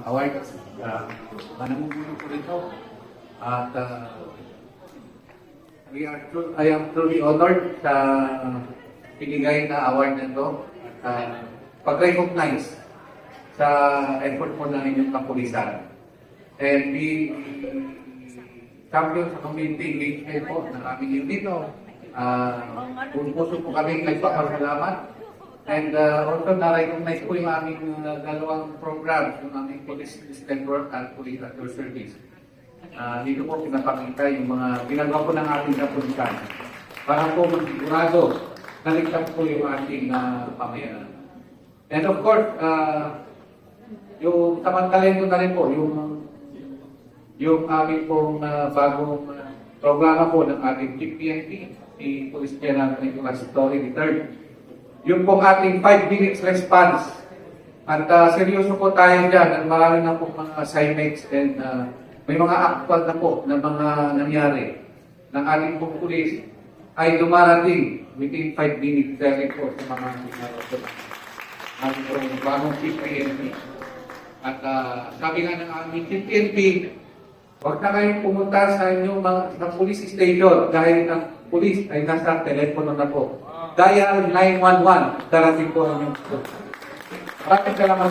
award. Manamumuno po rito. At I am truly honored sa pinigay na award na ito. At pag-recognize sa effort po ng inyong kapulisan. And the champion sa community engagement po ng aming unit. Kung puso po kami nagpapasalamat. And also na-recognize po yung aming dalawang programs, yung aming Police Assistant Work at Police at Your Service. Dito po pinapakita yung mga ginagawa po ng ating kapulisan para po masigurado na ligtas po yung ating pamayanan. And of course, yung samantalin ko na rin po, yung aming pong bagong programa po ng ating GPNP, si Police General Nicolas Torre III. Yung pong ating 5 minutes response. At seryoso po tayo dyan at marami na po mga assignments and may mga actual na po na mga nangyari ng ating pong police ay dumarating within 5 minutes dahil po sa mga ating pong bagong GPNP. At sabi nga ng aming GPNP, huwag na kayong pumunta sa inyong mga police station dahil ang police ay nasa telepono na po. Dial 911, darating po ang inyong. Maraming salamat.